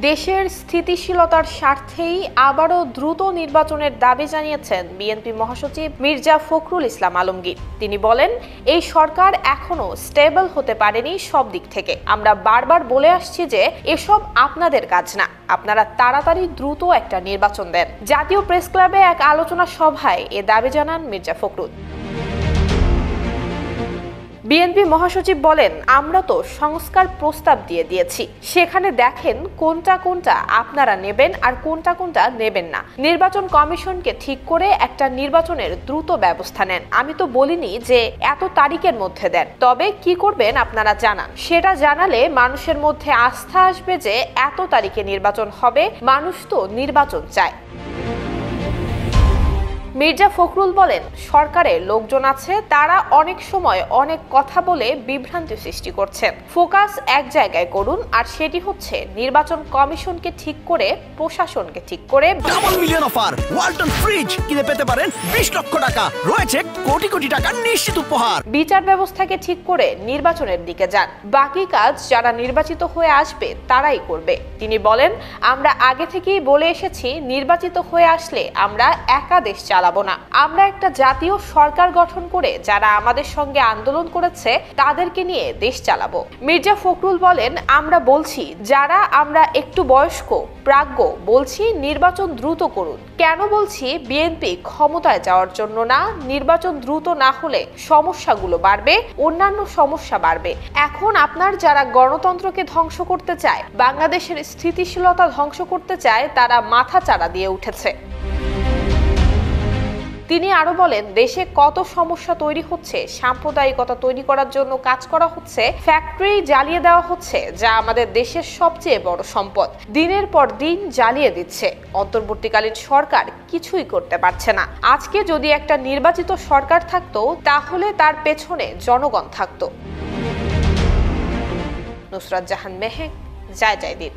দেশের স্থিতিশীলতার স্বার্থেই আবারও দ্রুত নির্বাচনের দাবি জানিয়েছেন বিএনপি মহাসচিব মির্জা ফখরুল ইসলাম আলমগীর। তিনি বলেন, এই সরকার এখনো স্টেবল হতে পারেনি সব দিক থেকে। আমরা বারবার বলে আসছি যে এসব আপনাদের কাজ না, আপনারা তাড়াতাড়ি দ্রুত একটা নির্বাচন দেন। জাতীয় প্রেস ক্লাবে এক আলোচনা সভায় এ দাবি জানান মির্জা ফখরুল। বিএনপি মহাসচিব বলেন, আমরা তো সংস্কার প্রস্তাব দিয়েছি, সেখানে দেখেন কোনটা কোনটা আপনারা নেবেন আর কোনটা কোনটা নেবেন না। নির্বাচন কমিশনকে ঠিক করে একটা নির্বাচনের দ্রুত ব্যবস্থা নেন। আমি তো বলিনি যে এত তারিখের মধ্যে দেন, তবে কি করবেন আপনারা জানান। সেটা জানালে মানুষের মধ্যে আস্থা আসবে যে এত তারিখে নির্বাচন হবে, মানুষ তো নির্বাচন চায়। মির্জা ফখরুল বলেন, সরকারের লোকজন আছে, তারা অনেক সময় অনেক কথা বলে বিভ্রান্তি সৃষ্টি করছেন। ফোকাস এক জায়গায় করুন, আর সেটি হচ্ছে নির্বাচন কমিশনকে ঠিক করে, প্রশাসনকে ঠিক করে। Double million offer Walton fridge কিনে পেতে পারেন 20 লক্ষ টাকা, রয়েছে কোটি কোটি টাকার নিশ্চিত উপহার। বিচার ব্যবস্থাকে ঠিক করে নির্বাচনের দিকে যান, বাকি কাজ যারা নির্বাচিত হয়ে আসবে তারাই করবে। তিনি বলেন, আমরা আগে থেকেই বলে এসেছি, নির্বাচিত হয়ে আসলে আমরা একা দেশ চালাবো না। আমরা একটা জাতীয় সরকার গঠন করে যারা আমাদের সঙ্গে আন্দোলন করেছে তাদেরকে নিয়ে দেশ চালাবো। মির্জা ফখরুল বলেন, আমরা বলছি যারা আমরা একটু বয়স্ক প্রাজ্ঞ, বলছি নির্বাচন দ্রুত করুন। কেন বলছি? বিএনপি ক্ষমতায় যাওয়ার জন্য না, নির্বাচন দ্রুত না হলে সমস্যাগুলো বাড়বে, অন্যান্য সমস্যা বাড়বে। এখন আপনার যারা গণতন্ত্রকে ধ্বংস করতে চায়, বাংলাদেশের স্থিতিশীলতা ধ্বংস করতে চায়, তারা মাথা চাড়া দিয়ে উঠেছে। তিনি আরো বলেন, দেশে কত সমস্যা তৈরি হচ্ছে, সাম্প্রদায়িকতা তৈরি করার জন্য কাজ করা হচ্ছে, ফ্যাক্টরি জ্বালিয়ে দেওয়া হচ্ছে, যা আমাদের দেশের সবচেয়ে বড় সম্পদ, দিনের পর দিন জ্বালিয়ে দিচ্ছে। অন্তর্বর্তীকালীন সরকার কিছুই করতে পারছে না। আজকে যদি একটা নির্বাচিত সরকার থাকতো, তাহলে তার পেছনে জনগণ থাকতো। নুসরাত জাহান মেহেক, জয় জয় দিন।